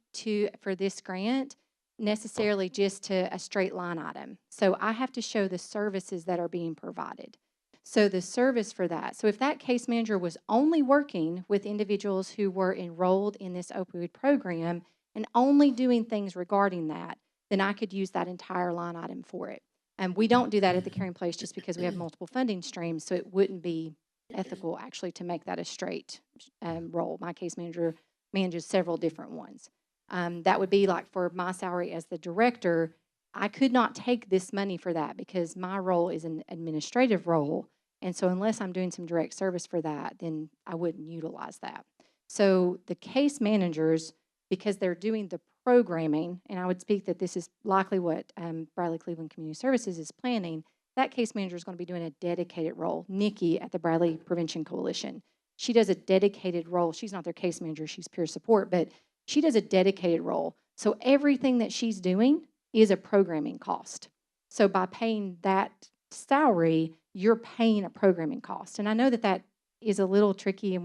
for this grant necessarily just to a straight line item. So I have to show the services that are being provided. So the service for that. So if that case manager was only working with individuals who were enrolled in this opioid program and only doing things regarding that, then I could use that entire line item for it. And we don't do that at the Caring Place just because we have multiple funding streams, so it wouldn't be ethical actually to make that a straight role. My case manager manages several different ones. That would be like for my salary as the director, I could not take this money for that because my role is an administrative role. And so unless I'm doing some direct service for that, then I wouldn't utilize that. So the case managers, because they're doing the programming, and I would speak that this is likely what Bradley Cleveland Community Services is planning, that case manager is going to be doing a dedicated role. Nikki at the Bradley Prevention Coalition, she does a dedicated role. She's not their case manager, she's peer support, but she does a dedicated role. So everything that she's doing is a programming cost. So by paying that salary, you're paying a programming cost. And I know that that is a little tricky, and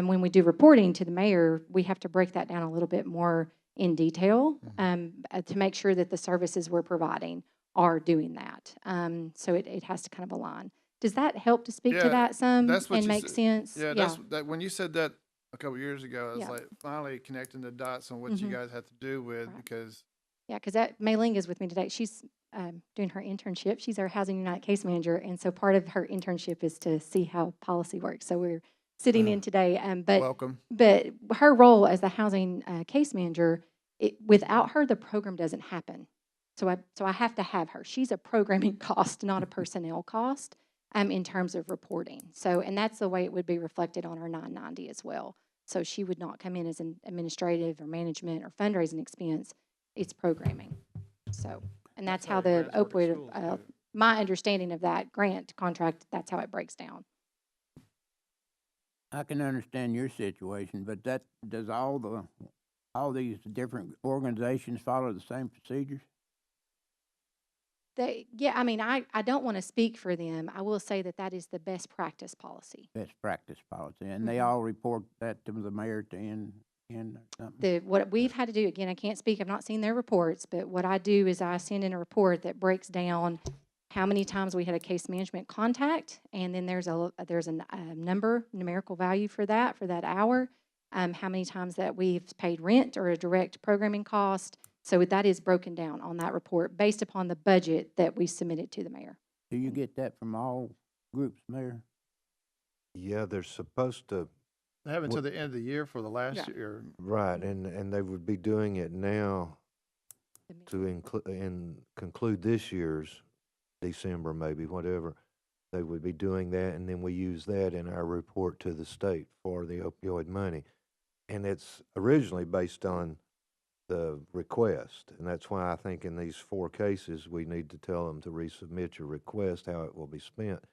when we do reporting to the mayor, we have to break that down a little bit more in detail to make sure that the services we're providing are doing that. So it has to kind of align. Does that help to speak to Yeah, that some that's what and you make said. sense? Yeah, that's that. When you said that a couple years ago, I was Yeah. like finally connecting the dots on what you Mhm. guys have to do with Right. because Yeah, because that Mei Ling is with me today. She's doing her internship. She's our Housing Unite case manager, and so part of her internship is to see how policy works. So we're sitting in today. welcome. But her role as the housing case manager, without her, the program doesn't happen. So I have to have her. She's a programming cost, not a personnel cost, in terms of reporting. So, and that's the way it would be reflected on our 990 as well. So she would not come in as an administrative or management or fundraising expense. It's programming. So, and that's how the opioid, my understanding of that grant contract, that's how it breaks down. I can understand your situation, but does all these different organizations follow the same procedures? Yeah, I mean, I don't want to speak for them. I will say that that is the best practice policy. Best practice policy, and they Mhm. all report that to the mayor to end or something? What we've had to do, again, I can't speak, I've not seen their reports, but what I do is I send in a report that breaks down how many times we had a case management contact, and then there's a numerical value for that hour, how many times that we've paid rent or a direct programming cost. So that is broken down on that report based upon the budget that we submitted to the mayor. Do you get that from all groups, Mayor? Yeah, they're supposed to, They have until the end of the year for the last Yeah. year. right, and they would be doing it now to conclude this year's December, maybe, whatever. They would be doing that, and then we use that in our report to the state for the opioid money. And it's originally based on the request, and that's why I think in these 4 cases, we need to tell them to resubmit your request, how it will be spent.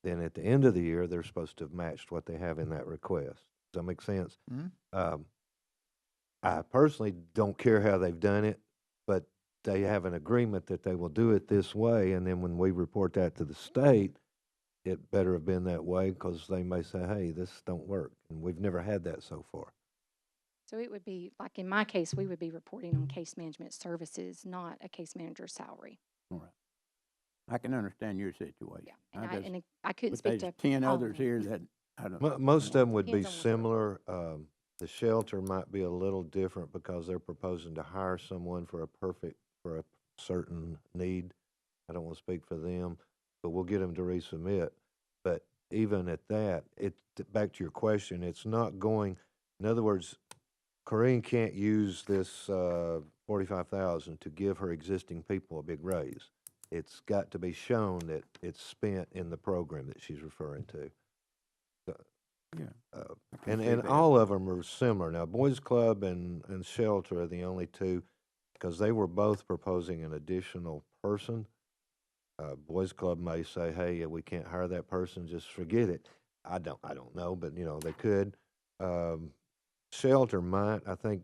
Then at the end of the year, they're supposed to have matched what they have in that request. Does that make sense? Mhm. I personally don't care how they've done it, but they have an agreement that they will do it this way, and then when we report that to the state, it better have been that way, because they may say, hey, this don't work, and we've never had that so far. So it would be, like in my case, we would be reporting on case management services, not a case manager's salary. All right. I can understand your situation. Yeah, I just- and I couldn't But speak there's to 10 all of others them. here that, I don't. Most of them would be Depends on what they're similar. The shelter might be a little different because they're proposing to hire someone for a certain need. I don't want to speak for them, but we'll get them to resubmit. But even at that, back to your question, it's not going, in other words, Corinne can't use this 45,000 to give her existing people a big raise. it's got to be shown that it's spent in the program that she's referring to. Yeah. Uh, I can And, see and that. all of them are similar. Now, Boys Club and Shelter are the only two, because they were both proposing an additional person. Boys Club may say, hey, we can't hire that person, just forget it. I don't know, but they could. Shelter might, I think,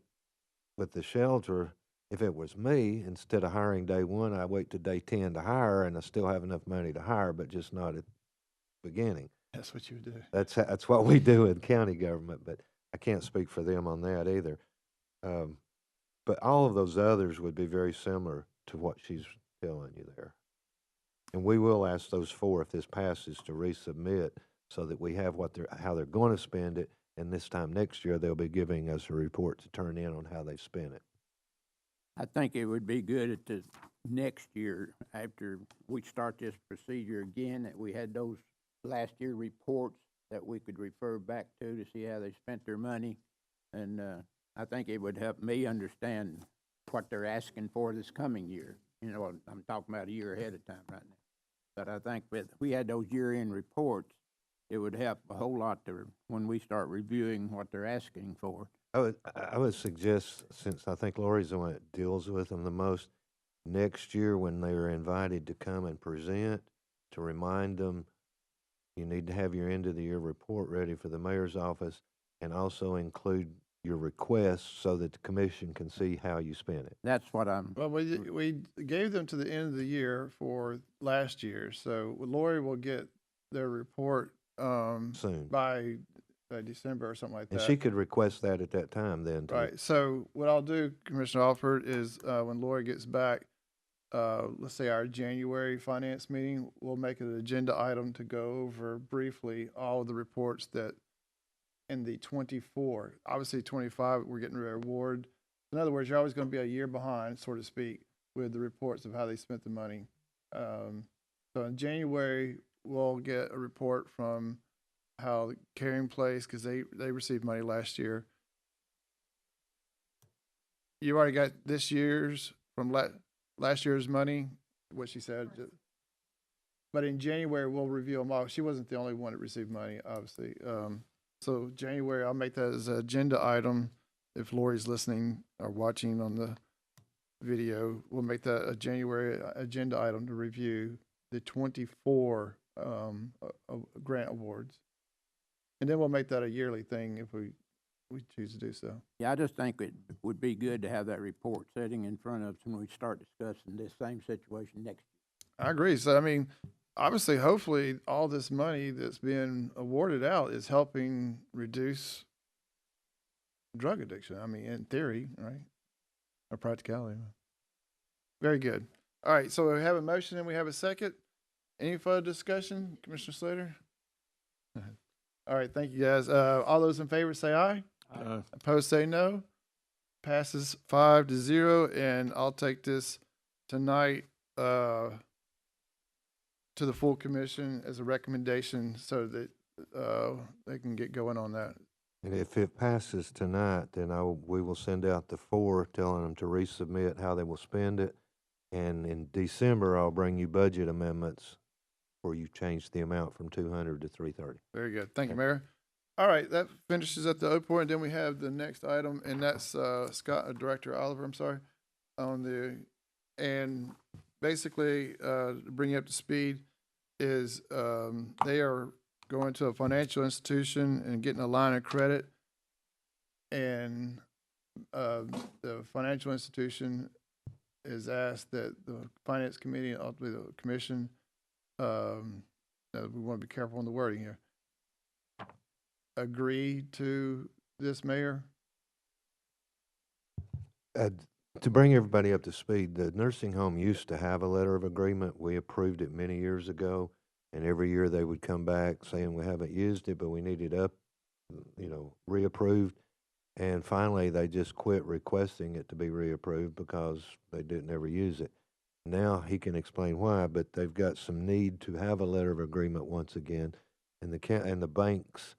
with the shelter, if it was me, instead of hiring day one, I wait to day 10 to hire, and I still have enough money to hire, but just not at the beginning. That's what you would do. That's what we do in county government, but I can't speak for them on that either. Um, but all of those others would be very similar to what she's telling you there. And we will ask those four, if this passes, to resubmit so that we have how they're going to spend it. And this time next year, they'll be giving us a report to turn in on how they spent it. I think it would be good at the next year, after we start this procedure again, that we had those last year reports that we could refer back to see how they spent their money. And I think it would help me understand what they're asking for this coming year. I'm talking about a year ahead of time right now. But I think if we had those year-end reports, it would help a whole lot when we start reviewing what they're asking for. I would suggest, since I think Lori's the one that deals with them the most, next year when they are invited to come and present, to remind them you need to have your end of the year report ready for the mayor's office, and also include your requests so that the commission can see how you spent it. That's what I'm, Well, we gave them to the end of the year for last year, so Lori will get their report Soon. by December or something like And that. she could request that at that time then. Right. So what I'll do, Commissioner Alford, is when Lori gets back, let's say our January finance meeting, we'll make it an agenda item to go over briefly all of the reports that in the 24, obviously 25, we're getting ready to award. In other words, you're always going to be a year behind, so to speak, with the reports of how they spent the money. So in January, we'll get a report from how the Caring Place, because they received money last year. You already got this year's from last year's money, what she said. But in January, we'll review them all. She wasn't the only one that received money, obviously. So January, I'll make that as an agenda item. If Lori's listening or watching on the video, we'll make that a January agenda item to review the 24 grant awards. And then we'll make that a yearly thing if we choose to do so. yeah, I just think it would be good to have that report sitting in front of us when we start discussing this same situation next year. I agree. So, I mean, obviously, hopefully, all this money that's being awarded out is helping reduce drug addiction. I mean, in theory, right? Or practicality. Very good. All right. So we have a motion and we have a second. Any further discussion, Commissioner Slater? All right. Thank you, guys. All those in favor say aye. Opposed say no. Passes 5-0, and I'll take this tonight to the full commission as a recommendation so that they can get going on that. And if it passes tonight, then we will send out the four telling them to resubmit how they will spend it. And in December, I'll bring you budget amendments where you change the amount from 200 to 330. Very good. Thank you, Okay. Mayor. All right, that finishes at the O point. Then we have the next item, and that's Director Oliver, I'm sorry, and basically, to bring you up to speed, is they are going to a financial institution and getting a line of credit, and the financial institution is asked that the Finance Committee and ultimately the Commission, we want to be careful on the wording here, agree to this, Mayor? To bring everybody up to speed, the nursing home used to have a letter of agreement. We approved it many years ago, and every year they would come back saying we haven't used it, but we need it reapproved. And finally, they just quit requesting it to be reapproved because they didn't ever use it. Now he can explain why, but they've got some need to have a letter of agreement once again, and the banks.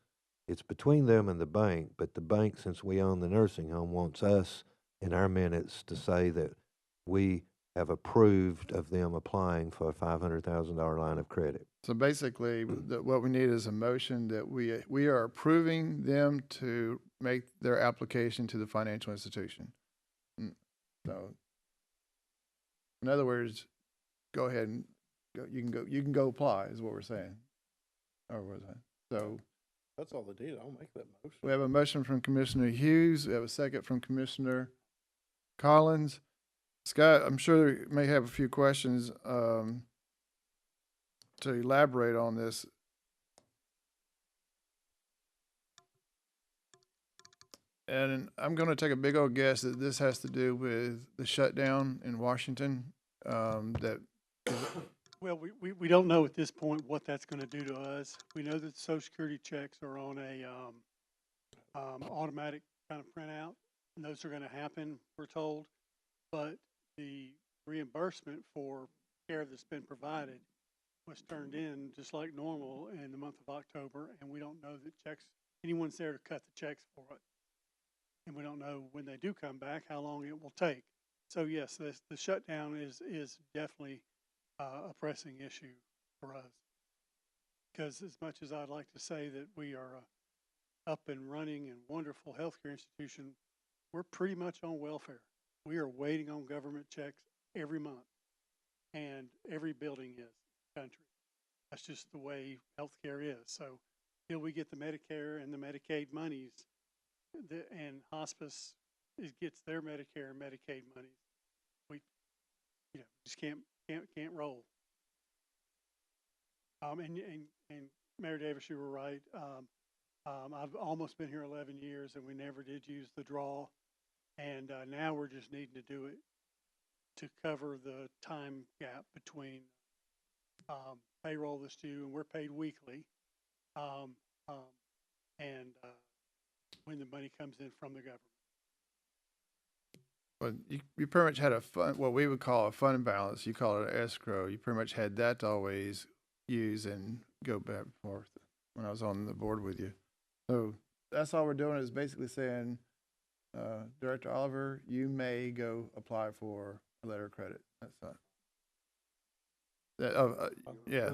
It's between them and the bank, but the bank, since we own the nursing home, wants us in our minutes to say that we have approved of them applying for a $500,000 line of credit. So basically, what we need is a motion that we are approving them to make their application to the financial institution. So, in other words, go ahead and go. You can go apply is what we're saying. Or what was that? So That's all they did. I'll make that motion. we have a motion from Commissioner Hughes. We have a second from Commissioner Collins. Scott, I'm sure you may have a few questions to elaborate on this. And I'm going to take a big old guess that this has to do with the shutdown in Washington. That Well, we don't know at this point what that's going to do to us. We know that Social Security checks are on a automatic kind of printout, and those are going to happen, we're told. But the reimbursement for care that's been provided was turned in just like normal in the month of October, and we don't know that anyone's there to cut the checks for it. And we don't know when they do come back, how long it will take. So yes, the shutdown is definitely a pressing issue for us. Because as much as I'd like to say that we are up and running and wonderful healthcare institution, we're pretty much on welfare. We are waiting on government checks every month, and every building is in the country. That's just the way healthcare is. So till we get the Medicare and the Medicaid monies, and hospice gets their Medicare and Medicaid monies, we just can't roll. And Mayor Davis, you were right. I've almost been here 11 years, and we never did use the draw. And now we're just needing to do it to cover the time gap between payroll that's due, and we're paid weekly, and when the money comes in from the government. well, you pretty much had what we would call a fund balance. You call it an escrow. You pretty much had that to always use and go back and forth when I was on the board with you. So that's all we're doing is basically saying, Director Oliver, you may go apply for a letter of credit. That's not. Yeah,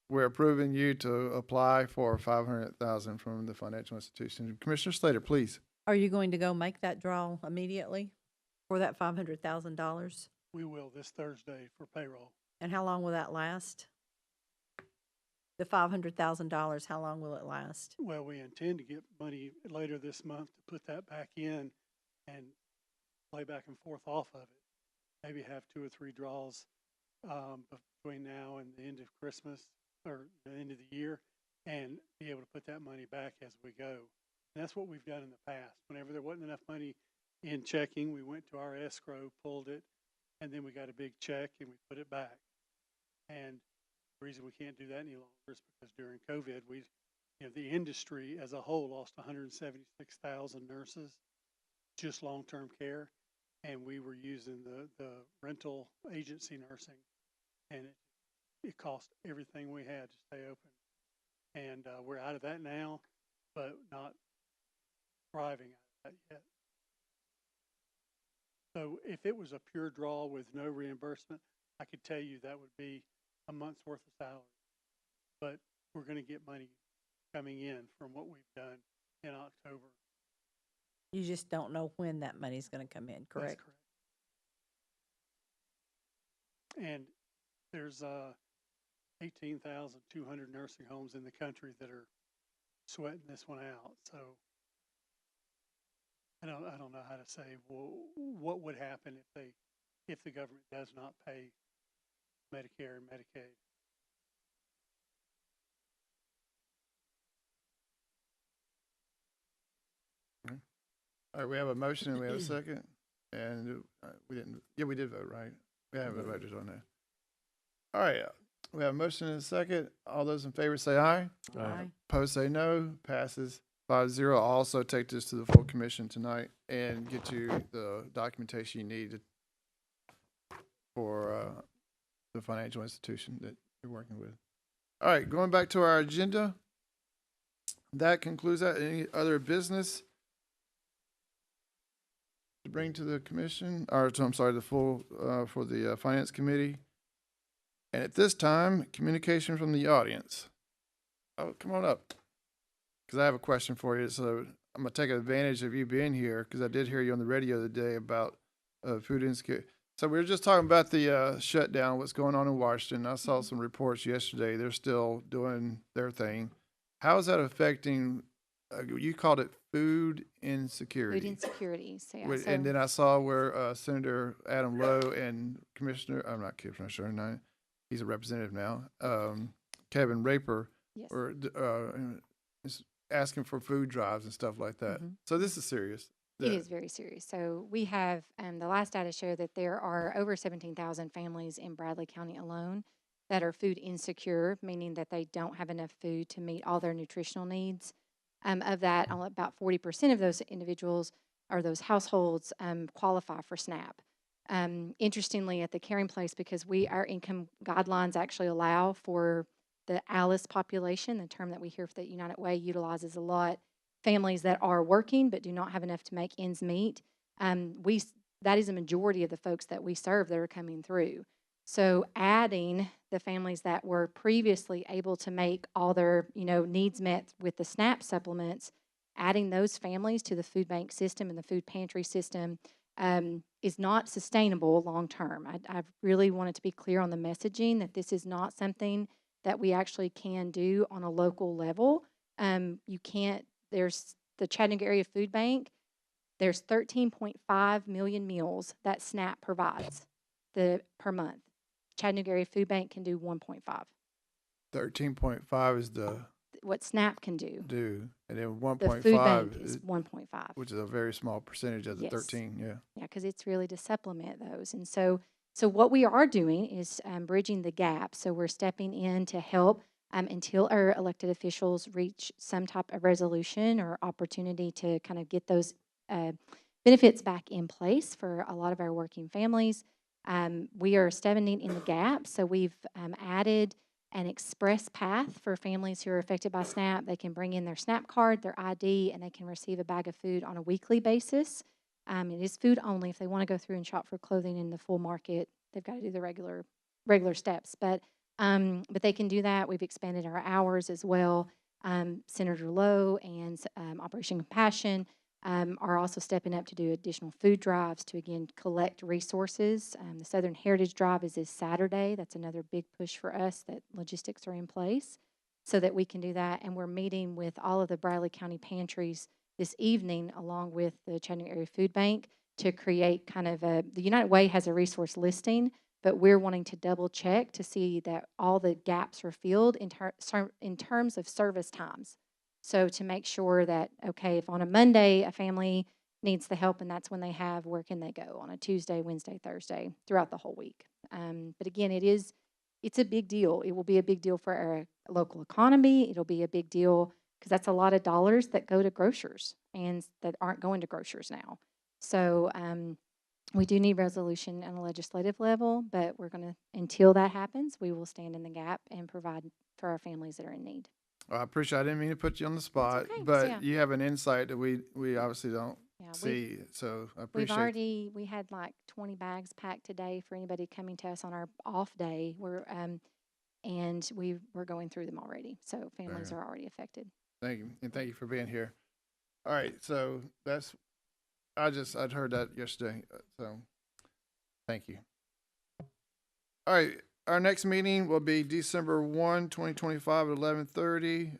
we're approving you to apply for 500,000 from the financial institution. Commissioner Slater, please. Are you going to go make that draw immediately for that $500,000? We will this Thursday for payroll. And how long will that last? The $500,000, how long will it last? Well, we intend to get money later this month to put that back in and play back and forth off of it. Maybe have 2 or 3 draws between now and the end of Christmas or the end of the year, and be able to put that money back as we go. And that's what we've done in the past. Whenever there wasn't enough money in checking, we went to our escrow, pulled it, and then we got a big check and we put it back. And the reason we can't do that any longer is because during COVID, the industry as a whole lost 176,000 nurses, just long-term care, and we were using the rental agency nursing, and it cost everything we had to stay open. And we're out of that now, but not thriving out of that yet. So if it was a pure draw with no reimbursement, I could tell you that would be a month's worth of salary. But we're going to get money coming in from what we've done in October. You just don't know when that money's going to come in, correct? That's correct. And there's 18,200 nursing homes in the country that are sweating this one out. So I don't know how to say what would happen if the government does not pay Medicare and Medicaid. All right, we have a motion and we have a second, and we didn't. Yeah, we did vote, right? We haven't voted on that. All right, we have a motion and a second. All those in favor say aye. Aye. Opposed say no. Passes 5-0. I'll also take this to the full commission tonight and get you the documentation you need for the financial institution that you're working with. All right, going back to our agenda. That concludes that. Any other business? to bring to the commission, or I'm sorry, the full, for the finance committee? And at this time, communication from the audience. Oh, come on up. Because I have a question for you. So I'm gonna take advantage of you being here because I did hear you on the radio the day about food insecurity. So we were just talking about the shutdown, what's going on in Washington. I saw some reports yesterday. They're still doing their thing. How is that affecting? You called it food insecurity. Food insecurities, so yeah. And then I saw where Senator Adam Lowe and Commissioner, I'm not Commissioner, no, he's a representative now, Kevin Raper, Yes. were is asking for food drives and stuff like that. Mhm. So this is serious. It is very serious. So we have, the last data show that there are over 17,000 families in Bradley County alone that are food insecure, meaning that they don't have enough food to meet all their nutritional needs. Of that, about 40% of those individuals or those households qualify for SNAP. Interestingly, at the Caring Place, because our income guidelines actually allow for the ALICE population, the term that we hear that United Way utilizes a lot, families that are working but do not have enough to make ends meet. That is a majority of the folks that we serve that are coming through. So adding the families that were previously able to make all their, needs met with the SNAP supplements, adding those families to the food bank system and the food pantry system is not sustainable long term. I really wanted to be clear on the messaging that this is not something that we actually can do on a local level. You can't. There's the Chattanooga Area Food Bank. There's 13.5 million meals that SNAP provides per month. Chattanooga Area Food Bank can do 1.5. 13.5 is the What SNAP can do. and then The food 1.5 bank is 1.5. which is a very small percentage of the Yes. 13. Yeah. Yeah, because it's really to supplement those. And so what we are doing is bridging the gap. So we're stepping in to help until our elected officials reach some type of resolution or opportunity to kind of get those benefits back in place for a lot of our working families. We are stepping in the gap. So we've added an express path for families who are affected by SNAP. They can bring in their SNAP card, their ID, and they can receive a bag of food on a weekly basis. It is food only. If they want to go through and shop for clothing in the full market, they've got to do the regular steps. But they can do that. We've expanded our hours as well. Senator Lowe and Operation Compassion are also stepping up to do additional food drives to, again, collect resources. The Southern Heritage Drive is this Saturday. That's another big push for us, that logistics are in place so that we can do that. And we're meeting with all of the Bradley County pantries this evening, along with the Chattanooga Area Food Bank, to create kind of the United Way has a resource listing, but we're wanting to double check to see that all the gaps are filled in terms of service times. So to make sure that, okay, if on a Monday a family needs the help and that's when they have, where can they go on a Tuesday, Wednesday, Thursday, throughout the whole week? But again, it's a big deal. It will be a big deal for our local economy. It'll be a big deal because that's a lot of dollars that go to grocers and that aren't going to grocers now. So we do need resolution on a legislative level, but we're going to, until that happens, we will stand in the gap and provide for our families that are in need. Well, I appreciate. I didn't mean to put you on the spot, okay. but Yeah. you have an insight that we obviously don't Yeah, see. So I We've appreciate. we had like 20 bags packed today for anybody coming to us on our off day. And we're going through them already. So families Fair. are already affected. Thank you, and thank you for being here. All right, so I'd heard that yesterday, so thank you. All right, our next meeting will be December 1, 2025 at 11:30.